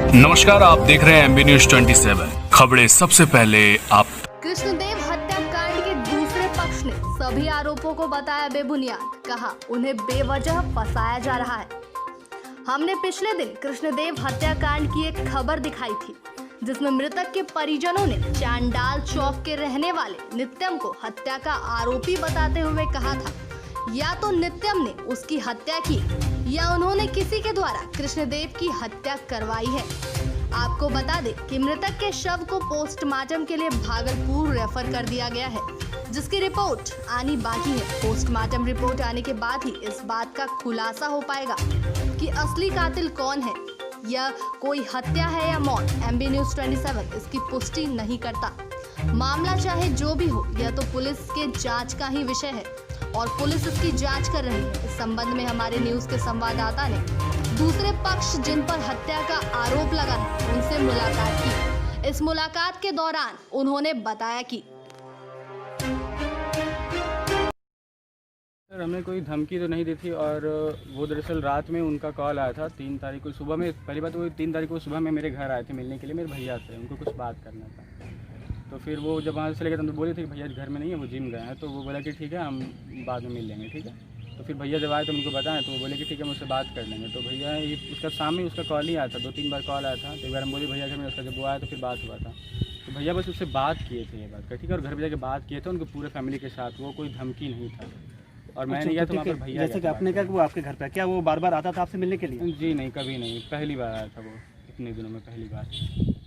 नमस्कार, आप देख रहे हैं एमबी न्यूज 27 खबरें सबसे पहले आप। कृष्णदेव हत्याकांड के दूसरे पक्ष ने सभी आरोपों को बताया बेबुनियाद, कहा उन्हें बेवजह फंसाया जा रहा है। हमने पिछले दिन कृष्णदेव हत्याकांड की एक खबर दिखाई थी जिसमें मृतक के परिजनों ने चांडाल चौक के रहने वाले नित्यम को हत्या का आरोपी बताते हुए कहा था या तो नित्यम ने उसकी हत्या की या उन्होंने किसी के द्वारा कृष्णदेव की हत्या करवाई है। आपको बता दें कि मृतक के शव को पोस्टमार्टम के लिए भागलपुर रेफर कर दिया गया है, जिसकी रिपोर्ट आनी बाकी है। पोस्टमार्टम रिपोर्ट आने के बाद ही इस बात का खुलासा हो पाएगा कि असली कातिल कौन है या कोई हत्या है या मौत। एमबी न्यूज 27 इसकी पुष्टि नहीं करता। मामला चाहे जो भी हो, यह तो पुलिस के जांच का ही विषय है और पुलिस इसकी जांच कर रही है। इस संबंध में हमारे न्यूज के संवाददाता ने दूसरे पक्ष जिन पर हत्या का आरोप लगा है उनसे मुलाकात की। इस मुलाकात के दौरान उन्होंने बताया कि सर, हमें कोई धमकी तो नहीं दी थी और वो दरअसल रात में उनका कॉल आया था 3 तारीख को सुबह में। पहली बात वो 3 तारीख को सुबह में मेरे घर आए थे मिलने के लिए, मेरे भैया से उनको कुछ बात करना था। तो फिर वो जब वहाँ से लेकर तो बोले थे कि भैया घर में नहीं है, वो जिम गए हैं। तो वो बोला कि ठीक है, हम बाद में मिल लेंगे, ठीक है। तो फिर भैया जब आए तो उनको बताएं तो वो बोले कि ठीक है, मुझसे बात कर लेंगे। तो भैया उसका सामने उसका कॉल ही आया था, 2-3 बार कॉल आया था। तो एक बार हम बोले भैया घर में, उसका जब वो आया तो फिर बात हुआ था। तो भैया बस उससे बात किए थे, ये बात कर, ठीक है। और घर पर जाकर बात किए थे उनके पूरे फैमिली के साथ, वो कोई धमकी नहीं था। और मैं नहीं गया तो वहाँ पर भैया, जैसे कि आपने कहा कि वो आपके घर पे, क्या वो बार बार आता था आपसे मिलने के लिए? जी नहीं, कभी नहीं, पहली बार आया था वो, इतने दिनों में पहली बार।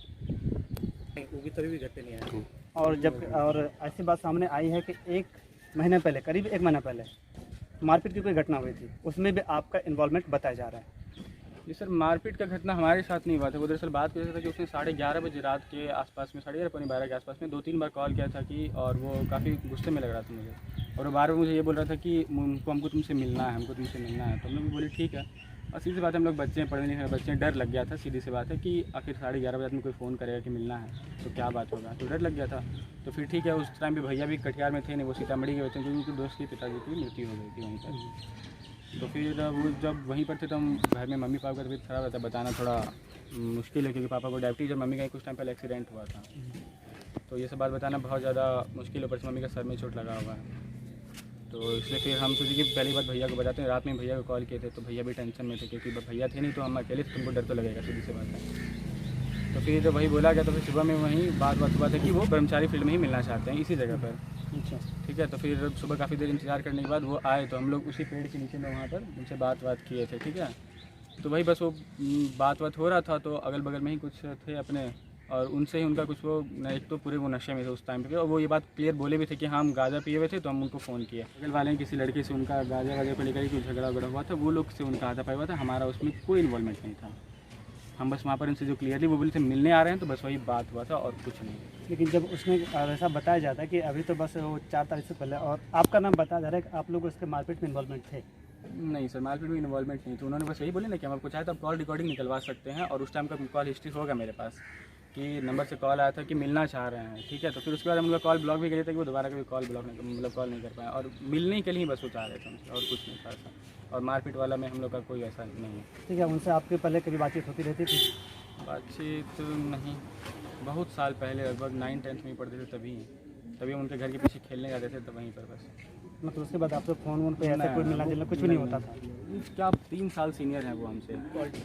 वो भी तभी भी घर पे नहीं आया। और ऐसी बात सामने आई है कि 1 महीने पहले, करीब 1 महीना पहले मारपीट की कोई घटना हुई थी, उसमें भी आपका इन्वॉल्वमेंट बताया जा रहा है। जी सर, मारपीट का घटना हमारे साथ नहीं हुआ था। वो दरअसल बात कर रहा था कि उसने 11:30 बजे रात के आसपास में, 11:30 पौने 12 के आसपास में 2-3 बार कॉल किया था कि, और वो काफ़ी गुस्से में लग रहा था मुझे। और वो बार बार मुझे ये बोल रहा था कि हमको तुमसे मिलना है, हमको तुमसे मिलना है। तो हम लोग भी बोले ठीक है। और सीधी सी बात है, हम लोग बच्चे हैं, पढ़ने लिखने बच्चे हैं, डर लग गया था। सीधी सी बात है कि आखिर 11:30 बजे में कोई फ़ोन करेगा कि मिलना है तो क्या बात होगा, तो डर लग गया था। तो फिर ठीक है, उस टाइम पे भैया भी कटिहार में थे नहीं, वो सीतामढ़ी के बच्चे, क्योंकि उनके दोस्त के पिताजी की मृत्यु हो गई थी वहीं पर। तो फिर वो जब वहीं पर थे तो हम घर में, मम्मी पापा का तबीयत खराब रहता, बताना थोड़ा मुश्किल है क्योंकि पापा को डायबिटीज और मम्मी का कुछ टाइम पहले एक्सीडेंट हुआ था। तो ये सब बात बताना बहुत ज़्यादा मुश्किल है, ऊपर से मम्मी का सर में चोट लगा हुआ है। तो इसलिए फिर हम सोचे कि पहली बात भैया को बताते हैं। रात में भैया को कॉल किए थे तो भैया भी टेंशन में थे क्योंकि भैया थे नहीं तो हम अकेले थे, तुमको डर तो लगेगा, सीधी सी बात है। तो फिर जब वही बोला गया तो फिर सुबह में वहीं बात हुआ था कि वो ब्रह्मचारी फील्ड में ही मिलना चाहते हैं, इसी जगह पर। अच्छा, ठीक है। तो फिर सुबह काफ़ी देर इंतजार करने के बाद वो आए तो हम लोग उसी पेड़ के नीचे में वहाँ पर उनसे बात किए थे, ठीक है। तो वही बस वो बात हो रहा था। तो अगल बगल में ही कुछ थे अपने, और उनसे ही उनका कुछ वो, एक तो पूरे वो नशे में थे उस टाइम पे, और वो ये बात क्लियर बोले भी थे कि हम गांजा पिए हुए थे। तो हम उनको फ़ोन किए, बगल वाले हैं किसी लड़के से उनका गांजा को लेकर कुछ झगड़ा हुआ था, वो लोग से उनका हाथापाई हुआ था। हमारा उसमें कोई इन्वॉल्वमेंट नहीं था। हम बस वहाँ पर उनसे जो क्लियरली वो बोले थे मिलने आ रहे हैं, तो बस वही बात हुआ था और कुछ नहीं। लेकिन जब उसने ऐसा बताया जाता है कि अभी तो बस वो 4 तारीख से पहले, और आपका नाम बताया जा रहा है कि आप लोग उसके मारपीट में इन्वॉल्वमेंट थे। नहीं सर, मारपीट में इन्वॉल्वमेंट नहीं थी। उन्होंने बस यही बोले ना कि हम आपको चाहे तो आप कॉल रिकॉर्डिंग निकलवा सकते हैं, और उस टाइम का कॉल हिस्ट्री होगा मेरे पास कि नंबर से कॉल आया था कि मिलना चाह रहे हैं, ठीक है। तो फिर उसके बाद हम लोग कॉल ब्लॉक भी किए थे कि वो दोबारा कभी कॉल ब्लॉक नहीं, मतलब कॉल नहीं कर पाए, और मिलने के लिए ही बस वो चाह रहे थे हमसे, और कुछ नहीं था ऐसा। और मारपीट वाला में हम लोग का कोई ऐसा नहीं है। ठीक है, उनसे आपके पहले कभी बातचीत होती रहती थी? बातचीत नहीं, बहुत साल पहले, लगभग 9-10th में पढ़ते थे तभी हम उनके घर के पीछे खेलने जाते थे, तो वहीं पर बस। मतलब उसके बाद आपसे फ़ोन पे ऐसा कोई मिलना जुलना कुछ भी नहीं होता था? क्या 3 साल सीनियर हैं वो हमसे,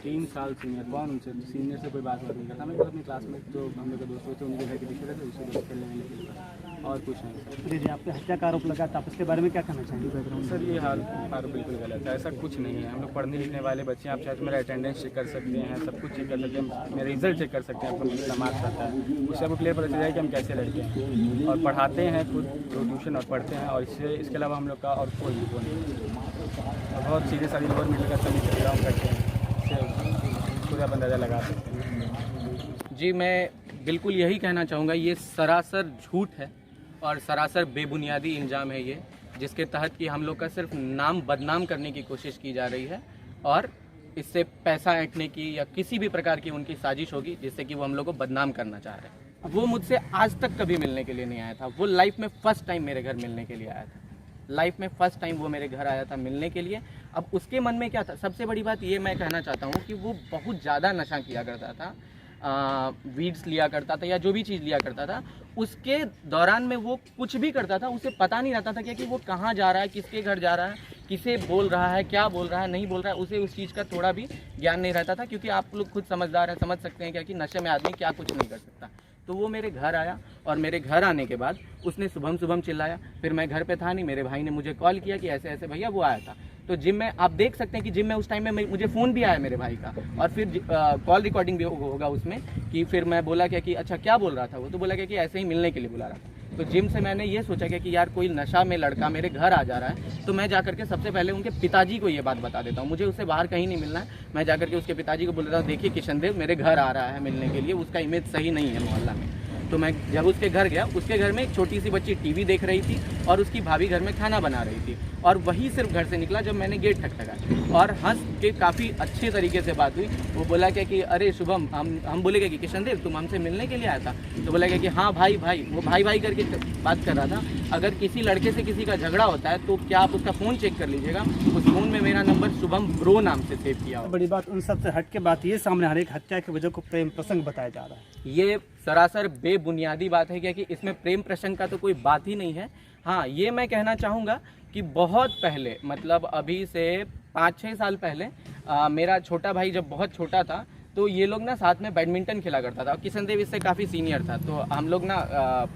3 साल सीनियर। कौन उनसे सीनियर से कोई बात नहीं करता। हमें बस अपनी क्लासमेट जो हम लोग के दोस्त थे उनके घर के पीछे रहते, उससे बस खेलने में निकले, और कुछ नहीं। जी, आपके हत्या का आरोप लगा था, आप इसके बारे में क्या कहना चाहेंगे? सर, ये आरोप बिल्कुल गलत है, ऐसा कुछ नहीं है। हम लोग पढ़ने लिखने वाले बच्चे हैं। आप चाहे तो मेरा अटेंडेंस चेक कर सकते हैं, सब कुछ चेक कर सकते हैं, मेरा रिजल्ट चेक कर सकते हैं, आपको कितना मार्क्स आता है, उससे आपको क्लियर पता चल जाएगा कि हम कैसे लड़के हैं। और पढ़ाते हैं खुद, तो ट्यूशन और पढ़ते हैं, और इसके अलावा हम लोग का और कोई वो नहीं। और बहुत सीधे सारी गवर्नमेंट का सभी प्रोग्राम करते हैं, पूरा आप अंदाज़ा लगा सकते हैं। जी, मैं बिल्कुल यही कहना चाहूँगा, ये सरासर झूठ है और सरासर बेबुनियादी इल्ज़ाम है ये, जिसके तहत कि हम लोग का सिर्फ नाम बदनाम करने की कोशिश की जा रही है, और इससे पैसा ऐंठने की या किसी भी प्रकार की उनकी साजिश होगी जिससे कि वो हम लोग को बदनाम करना चाह रहे हैं। वो मुझसे आज तक कभी मिलने के लिए नहीं आया था, वो लाइफ में फर्स्ट टाइम मेरे घर मिलने के लिए आया था। लाइफ में फर्स्ट टाइम वो मेरे घर आया था मिलने के लिए। अब उसके मन में क्या था, सबसे बड़ी बात ये मैं कहना चाहता हूँ कि वो बहुत ज़्यादा नशा किया करता था, वीड्स लिया करता था या जो भी चीज़ लिया करता था। उसके दौरान में वो कुछ भी करता था, उसे पता नहीं रहता था कि वो कहाँ जा रहा है, किसके घर जा रहा है, किसे बोल रहा है, क्या बोल रहा है, नहीं बोल रहा है, उसे उस चीज़ का थोड़ा भी ज्ञान नहीं रहता था। क्योंकि आप लोग खुद समझदार हैं, समझ सकते हैं क्या कि नशे में आदमी क्या कुछ नहीं कर सकता। तो वो मेरे घर आया और मेरे घर आने के बाद उसने सुबह चिल्लाया। फिर मैं घर पे था नहीं, मेरे भाई ने मुझे कॉल किया कि ऐसे ऐसे भैया वो आया था। तो जिम में आप देख सकते हैं कि जिम में उस टाइम में मुझे फ़ोन भी आया मेरे भाई का, और फिर कॉल रिकॉर्डिंग भी होगा उसमें कि फिर मैं बोला क्या कि अच्छा क्या बोल रहा था वो, तो बोला क्या कि ऐसे ही मिलने के लिए बुला रहा था। तो जिम से मैंने ये सोचा कि यार कोई नशा में लड़का मेरे घर आ जा रहा है, तो मैं जाकर के सबसे पहले उनके पिताजी को ये बात बता देता हूँ। मुझे उससे बाहर कहीं नहीं मिलना है। मैं जाकर के उसके पिताजी को बोल देता हूँ, देखिए किशन देव मेरे घर आ रहा है मिलने के लिए, उसका इमेज सही नहीं है मोहल्ला में। तो मैं जब उसके घर गया, उसके घर में एक छोटी सी बच्ची टीवी देख रही थी और उसकी भाभी घर में खाना बना रही थी, और वही सिर्फ घर से निकला जब मैंने गेट ठकठकाया और हंस के काफ़ी अच्छे तरीके से बात हुई। वो बोला क्या कि अरे शुभम, हम बोले क्या कि किशन देव तुम हमसे मिलने के लिए आया था? तो बोला क्या कि हाँ भाई भाई, वो भाई भाई करके बात कर रहा था। अगर किसी लड़के से किसी का झगड़ा होता है तो क्या आप उसका फ़ोन चेक कर लीजिएगा, उस फ़ोन में मेरा नंबर शुभम ब्रो नाम से सेव किया हुआ। बड़ी बात उन सब से हट के बात ये सामने आ रही है, हत्या की वजह को प्रेम प्रसंग बताया जा रहा है। ये सरासर बेबुनियादी बात है, क्योंकि इसमें प्रेम प्रसंग का तो कोई बात ही नहीं है। हाँ, ये मैं कहना चाहूँगा कि बहुत पहले, मतलब अभी से 5-6 साल पहले मेरा छोटा भाई जब बहुत छोटा था तो ये लोग ना साथ में बैडमिंटन खेला करता था। किशन देव इससे काफ़ी सीनियर था, तो हम लोग ना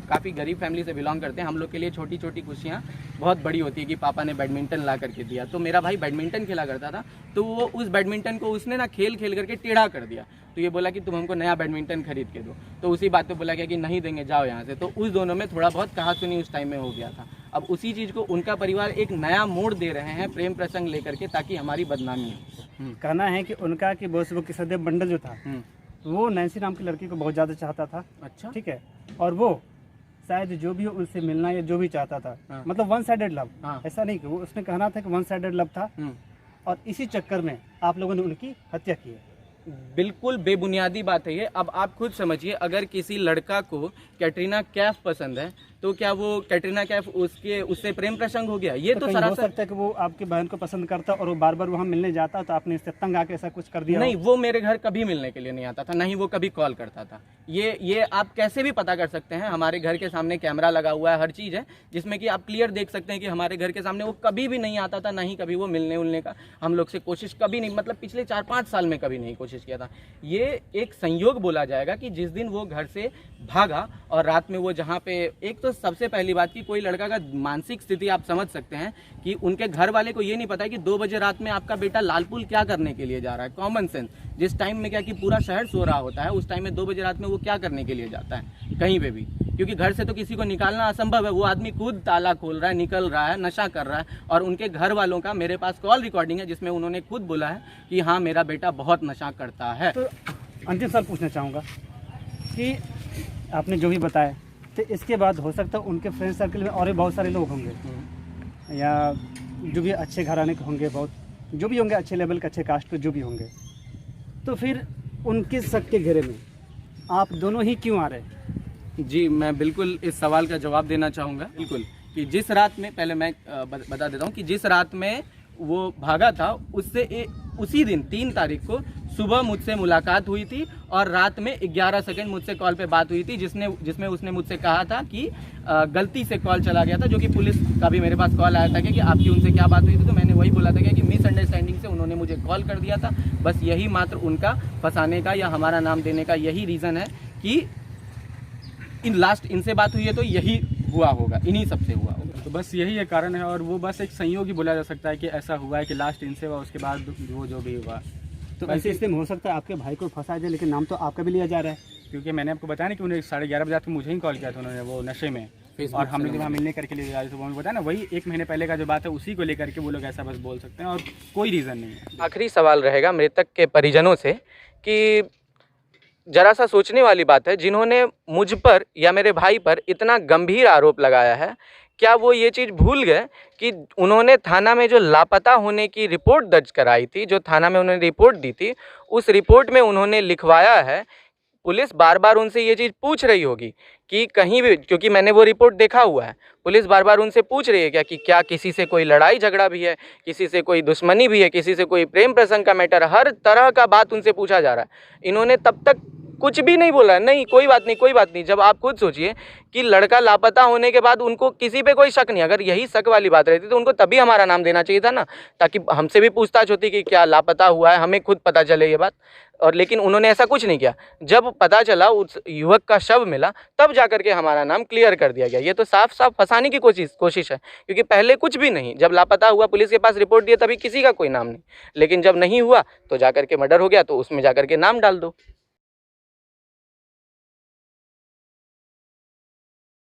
काफ़ी गरीब फैमिली से बिलोंग करते हैं। हम लोग के लिए छोटी छोटी खुशियाँ बहुत बड़ी होती है कि पापा ने बैडमिंटन ला करके दिया। तो मेरा भाई बैडमिंटन खेला करता था, तो वो उस बैडमिंटन को उसने ना खेल खेल करके टेढ़ा कर दिया। तो ये बोला कि तुम हमको नया बैडमिंटन खरीद के दो। तो उसी बात पे बोला गया कि नहीं देंगे, जाओ यहाँ से। तो उस दोनों में थोड़ा बहुत कहा सुनी उस टाइम में हो गया था। अब उसी चीज़ को उनका परिवार एक नया मोड़ दे रहे हैं प्रेम प्रसंग लेकर के, ताकि हमारी बदनामी हो। कहना है कि उनका कि वो किशन देव मंडल जो था वो नैन्सी नाम की लड़की को बहुत ज़्यादा चाहता था। अच्छा, ठीक है, और वो शायद जो भी उनसे मिलना या जो भी चाहता था, हाँ। मतलब वन साइडेड लव, हाँ। ऐसा नहीं कि वो, उसने कहना था कि वन साइडेड लव था, और इसी चक्कर में आप लोगों ने उनकी हत्या की है। बिल्कुल बेबुनियादी बात है ये। अब आप खुद समझिए, अगर किसी लड़का को कैटरीना कैफ पसंद है तो क्या वो कैटरीना कैफ उससे प्रेम प्रसंग हो गया? ये तो कहीं हो सरासर सकता है कि वो आपकी बहन को पसंद करता और वो बार बार वहाँ मिलने जाता, तो आपने इससे तंग आके ऐसा कुछ कर दिया? नहीं, वो मेरे घर कभी मिलने के लिए नहीं आता था, नहीं वो कभी कॉल करता था। ये आप कैसे भी पता कर सकते हैं, हमारे घर के सामने कैमरा लगा हुआ है, हर चीज़ है, जिसमें कि आप क्लियर देख सकते हैं कि हमारे घर के सामने वो कभी भी नहीं आता था, ना ही कभी वो मिलने उलने का हम लोग से कोशिश कभी नहीं, मतलब पिछले 4-5 साल में कभी नहीं कोशिश किया था। ये एक संयोग बोला जाएगा कि जिस दिन वो घर से भागा और रात में वो जहाँ पे, एक तो सबसे पहली बात कि कोई लड़का का मानसिक स्थिति आप समझ सकते हैं कि उनके घर वाले को ये नहीं पता कि 2 बजे रात में आपका बेटा लालपुल क्या करने के लिए जा रहा है। कॉमन सेंस, जिस टाइम में क्या कि पूरा शहर सो रहा होता है, उस टाइम में 2 बजे रात में वो क्या करने के लिए जाता है कहीं पे भी, क्योंकि घर से तो किसी को निकालना असंभव है। वो आदमी खुद ताला खोल रहा है, निकल रहा है, नशा कर रहा है, और उनके घर वालों का मेरे पास कॉल रिकॉर्डिंग है जिसमें उन्होंने खुद बोला है कि हाँ मेरा बेटा बहुत नशा करता है। तो अंतिम सवाल पूछना चाहूँगा कि आपने जो भी बताया, तो इसके बाद हो सकता है उनके फ्रेंड सर्कल में और भी बहुत सारे लोग होंगे, या जो भी अच्छे घराने के होंगे, बहुत जो भी होंगे, अच्छे लेवल के, अच्छे कास्ट के जो भी होंगे, तो फिर उनके शक के घेरे में आप दोनों ही क्यों आ रहे हैं? जी, मैं बिल्कुल इस सवाल का जवाब देना चाहूँगा। बिल्कुल, कि जिस रात में, पहले मैं बता देता हूँ कि जिस रात में वो भागा था, उससे उसी दिन 3 तारीख को सुबह मुझसे मुलाकात हुई थी और रात में 11 सेकंड मुझसे कॉल पे बात हुई थी, जिसमें उसने मुझसे कहा था कि गलती से कॉल चला गया था, जो कि पुलिस का भी मेरे पास कॉल आया था कि आपकी उनसे क्या बात हुई थी। तो मैंने वही बोला था कि मिसअंडरस्टैंडिंग से उन्होंने मुझे कॉल कर दिया था। बस यही मात्र उनका फंसाने का या हमारा नाम देने का यही रीज़न है कि इनसे बात हुई है, तो यही हुआ होगा, इन्हीं सबसे हुआ होगा। तो बस यही एक कारण है, और वो बस एक संयोग ही बोला जा सकता है कि ऐसा हुआ है कि लास्ट इनसे हुआ, उसके बाद वो जो भी हुआ। तो ऐसे इसमें हो सकता है आपके भाई को फंसाया जाए, लेकिन नाम तो आपका भी लिया जा रहा है, क्योंकि मैंने आपको बताया ना कि उन्हें 11:30 बजे मुझे ही कॉल किया था उन्होंने, वो नशे में, और हम लोग वहाँ मिलने करके लिए आए थे। वो बताया ना, वही 1 महीने पहले का जो बात है, उसी को लेकर के वो लोग ऐसा बस बोल सकते हैं, और कोई रीज़न नहीं है। आखिरी सवाल रहेगा मृतक के परिजनों से कि जरा सा सोचने वाली बात है, जिन्होंने मुझ पर या मेरे भाई पर इतना गंभीर आरोप लगाया है, क्या वो ये चीज़ भूल गए कि उन्होंने थाना में जो लापता होने की रिपोर्ट दर्ज कराई थी, जो थाना में उन्होंने रिपोर्ट दी थी, उस रिपोर्ट में उन्होंने लिखवाया है, पुलिस बार बार उनसे ये चीज़ पूछ रही होगी कि कहीं भी, क्योंकि मैंने वो रिपोर्ट देखा हुआ है, पुलिस बार बार उनसे पूछ रही है क्या कि क्या किसी से कोई लड़ाई झगड़ा भी है, किसी से कोई दुश्मनी भी है, किसी से कोई प्रेम प्रसंग का मैटर, हर तरह का बात उनसे पूछा जा रहा है। इन्होंने तब तक कुछ भी नहीं बोला, नहीं कोई बात नहीं, कोई बात नहीं। जब आप खुद सोचिए कि लड़का लापता होने के बाद उनको किसी पे कोई शक नहीं, अगर यही शक वाली बात रहती तो उनको तभी हमारा नाम देना चाहिए था ना, ताकि हमसे भी पूछताछ होती कि क्या लापता हुआ है, हमें खुद पता चले ये बात। और लेकिन उन्होंने ऐसा कुछ नहीं किया। जब पता चला उस युवक का शव मिला तब जाकर के हमारा नाम क्लियर कर दिया गया। ये तो साफ साफ फंसाने की कोशिश है, क्योंकि पहले कुछ भी नहीं, जब लापता हुआ पुलिस के पास रिपोर्ट दिया तभी किसी का कोई नाम नहीं, लेकिन जब नहीं हुआ तो जाकर के मर्डर हो गया तो उसमें जाकर के नाम डाल दो।